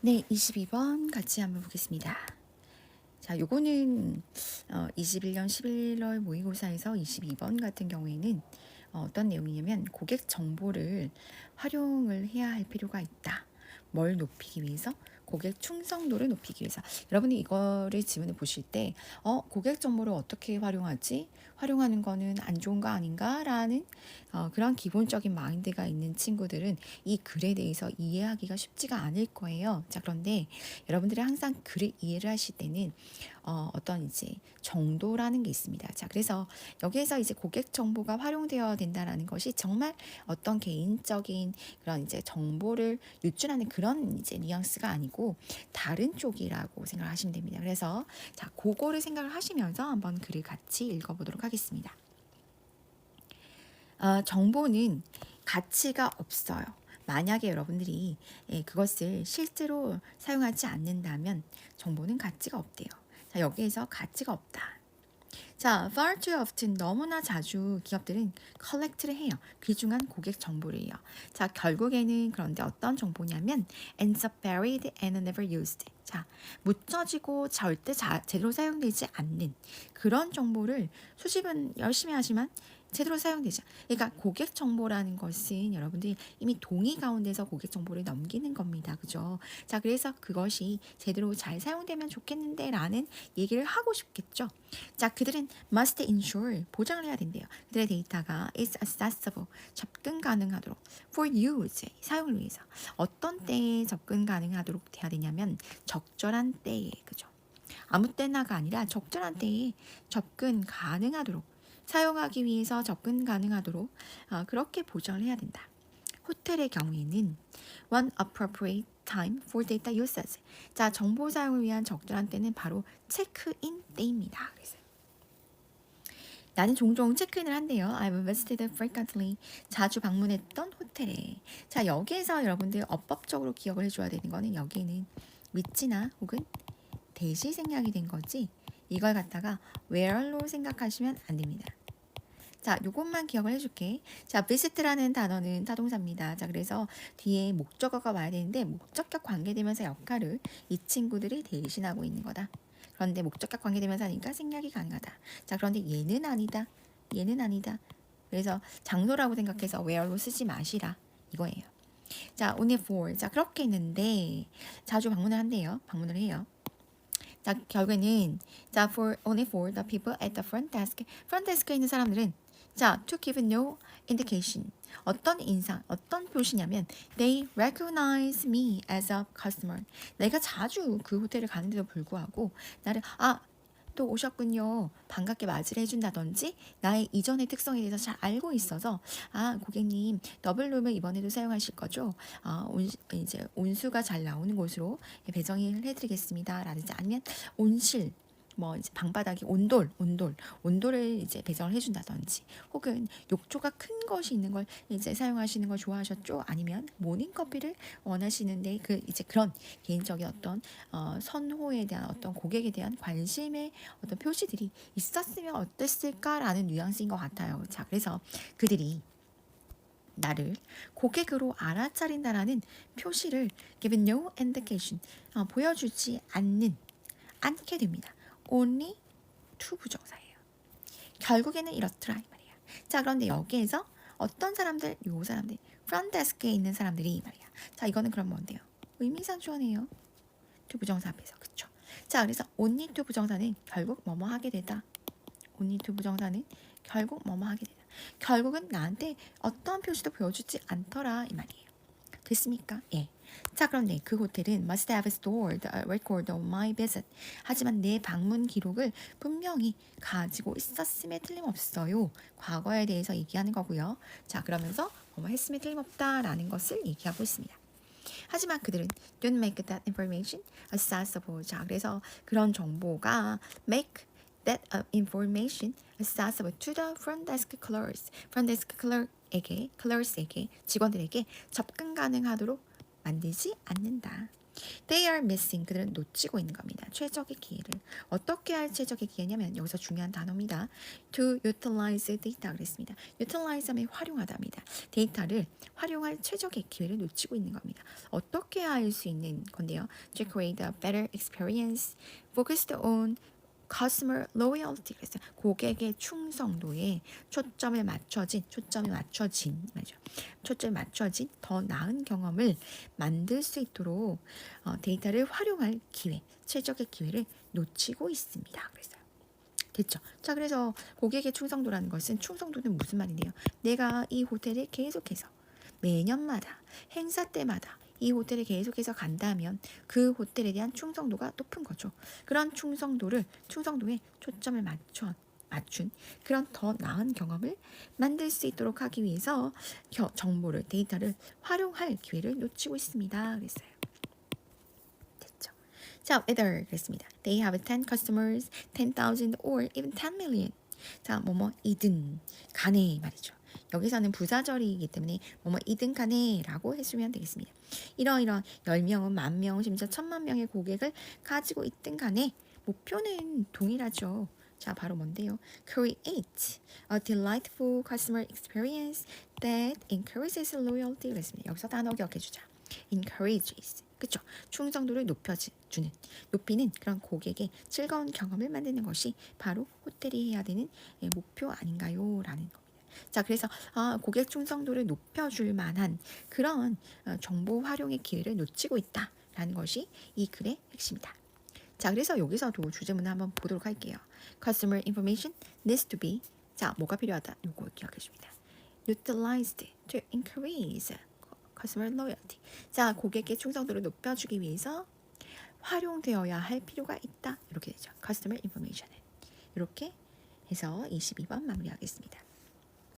네, 22번 같이 한번 보겠습니다. 자, 요거는 21년 11월 모의고사에서 22번 같은 경우에는 어떤 내용이냐면 고객 정보를 활용을 해야 할 필요가 있다. 뭘 높이기 위해서? 고객 충성도를 높이기 위해서. 여러분이 이거를 지문을 보실 때 고객 정보를 어떻게 활용하지? 활용하는 거는 안 좋은 거 아닌가라는 그런 기본적인 마인드가 있는 친구들은 이 글에 대해서 이해하기가 쉽지가 않을 거예요. 자, 그런데 여러분들이 항상 글을 이해를 하실 때는 어떤 이제 정도라는 게 있습니다. 자, 그래서 여기에서 이제 고객 정보가 활용되어야 된다라는 것이 정말 어떤 개인적인 그런 이제 정보를 유출하는 그런 이제 뉘앙스가 아니고 다른 쪽이라고 생각을 하시면 됩니다. 그래서 자, 그거를 생각을 하시면서 한번 글을 같이 읽어보도록 하겠습니다. 정보는 가치가 없어요. 만약에 여러분들이 그것을 실제로 사용하지 않는다면 정보는 가치가 없대요. 자, 여기에서 가치가 없다. 자, far too often 너무나 자주 기업들은 collect를 해요. 귀중한 고객 정보를요. 자, 결국에는 그런데 어떤 정보냐면 ends up buried and never used. 자, 묻혀지고 절대 제대로 사용되지 않는 그런 정보를 수집은 열심히 하지만 제대로 사용되지 그러니까 고객 정보라는 것은 여러분들이 이미 동의 가운데서 고객 정보를 넘기는 겁니다. 그죠? 자, 그래서 그것이 제대로 잘 사용되면 좋겠는데 라는 얘기를 하고 싶겠죠. 자, 그들은 must ensure 보장을 해야 된대요. 그들의 데이터가 is accessible 접근 가능하도록 for use 사용을 위해서 어떤 때에 접근 가능하도록 돼야 되냐면 적절한 때에 그죠? 아무 때나가 아니라 적절한 때에 접근 가능하도록 사용하기 위해서 접근 가능하도록 그렇게 보장을 해야 된다. 호텔의 경우에는 one appropriate time for data usage. 자, 정보 사용을 위한 적절한 때는 바로 체크인 때입니다. 그래서 나는 종종 체크인을 한대요. I've visited frequently. 자주 방문했던 호텔에. 자, 여기에서 여러분들 어법적으로 기억을 해줘야 되는 거는 여기는 위치나 혹은 대시 생략이 된 거지 이걸 갖다가 where로 생각하시면 안 됩니다. 자, 요것만 기억을 해줄게. 자, visit라는 단어는 타동사입니다. 자, 그래서 뒤에 목적어가 와야 되는데 목적격 관계대명사 역할을 이 친구들이 대신하고 있는 거다. 그런데 목적격 관계대명사니까 생략이 가능하다. 자, 그런데 얘는 아니다. 얘는 아니다. 그래서 장소라고 생각해서 where로 쓰지 마시라. 이거예요. 자, only for. 자, 그렇게 했는데 자주 방문을 한대요. 방문을 해요. 자, 결국에는 자, only for the people at the front desk. front desk에 있는 사람들은 자, to give no indication. 어떤 인상, 어떤 표시냐면 they recognize me as a customer. 내가 자주 그 호텔을 가는데도 불구하고 나를 또 오셨군요. 반갑게 맞이를 해준다든지 나의 이전의 특성에 대해서 잘 알고 있어서 고객님 더블룸을 이번에도 사용하실 거죠? 이제 온수가 잘 나오는 곳으로 배정을 해드리겠습니다. 라든지 아니면 온실 뭐 이제 방바닥에 온돌을 이제 배정을 해준다든지 혹은 욕조가 큰 것이 있는 걸 이제 사용하시는 걸 좋아하셨죠? 아니면 모닝커피를 원하시는데 그 이제 그런 개인적인 어떤 선호에 대한 어떤 고객에 대한 관심의 어떤 표시들이 있었으면 어땠을까라는 뉘앙스인 것 같아요. 자, 그래서 그들이 나를 고객으로 알아차린다라는 표시를 give no indication 보여주지 않게 됩니다. only to 부정사예요. 결국에는 이렇더라 이 말이야. 자, 그런데 여기에서 어떤 사람들, 요 사람들, front desk에 있는 사람들이 이 말이야. 자, 이거는 그럼 뭔데요? 의미상주어네요. to 부정사 앞에서 그쵸? 자, 그래서 only to 부정사는 결국 뭐뭐 하게 되다. only to 부정사는 결국 뭐뭐 하게 되다. 결국은 나한테 어떤 표시도 보여주지 않더라 이 말이에요. 됐습니까? 예. 자, 그런데 그 호텔은 must have stored a record of my visit. 하지만 내 방문 기록을 분명히 가지고 있었음에 틀림없어요. 과거에 대해서 얘기하는 거고요. 자, 그러면서 뭐뭐 했음에 틀림없다라는 것을 얘기하고 있습니다. 하지만 그들은 don't make that information accessible. 자, 그래서 그런 정보가 make that information accessible to the front desk clerks. front desk clerks에게 직원들에게 접근 가능하도록 만들지 않는다. They are missing. 그들은 놓치고 있는 겁니다. 최적의 기회를. 어떻게 할 최적의 기회냐면 여기서 중요한 단어입니다. To utilize data 그랬습니다. utilize 하면 활용하다입니다. 데이터를 활용할 최적의 기회를 놓치고 있는 겁니다. 어떻게 할 수 있는 건데요. To create a better experience focused on customer loyalty 그랬어요. 고객의 충성도에 초점을 맞춰진 맞죠. 초점을 맞춰진 더 나은 경험을 만들 수 있도록 데이터를 활용할 기회, 최적의 기회를 놓치고 있습니다. 그랬어요. 됐죠? 자, 그래서 고객의 충성도라는 것은 충성도는 무슨 말인데요? 내가 이 호텔에 계속해서 매년마다 행사 때마다 이 호텔에 계속해서 간다면 그 호텔에 대한 충성도가 높은 거죠. 그런 충성도에 초점을 맞춘 그런 더 나은 경험을 만들 수 있도록 하기 위해서 정보를 데이터를 활용할 기회를 놓치고 있습니다. 그랬어요. 됐죠. 자, whether 그랬습니다. They have 10 customers, 10,000 or even 10 million. 자, 뭐뭐이든 간에 말이죠. 여기서는 부사절이기 때문에 뭐뭐이든 간에라고 해주면 되겠습니다. 이러이러 10명은 10,000명, 심지어 1,000,000명의 고객을 가지고 있든 간에 목표는 동일하죠. 자, 바로 뭔데요? Create a delightful customer experience that encourages loyalty. 그랬습니다. 여기서 단어 기억해주자. encourages. 그쵸? 충성도를 높이는 그런 고객의 즐거운 경험을 만드는 것이 바로 호텔이 해야 되는 목표 아닌가요? 라는 겁니다. 자, 그래서 고객 충성도를 높여줄 만한 그런 정보 활용의 기회를 놓치고 있다라는 것이 이 글의 핵심이다. 자, 그래서 여기서도 주제문을 한번 보도록 할게요. Customer information needs to be 자, 뭐가 필요하다? 요거 기억해 줍니다. Utilized to increase customer loyalty. 자, 고객의 충성도를 높여주기 위해서 활용되어야 할 필요가 있다. 이렇게 되죠. Customer information은. 이렇게 해서 22번 마무리하겠습니다.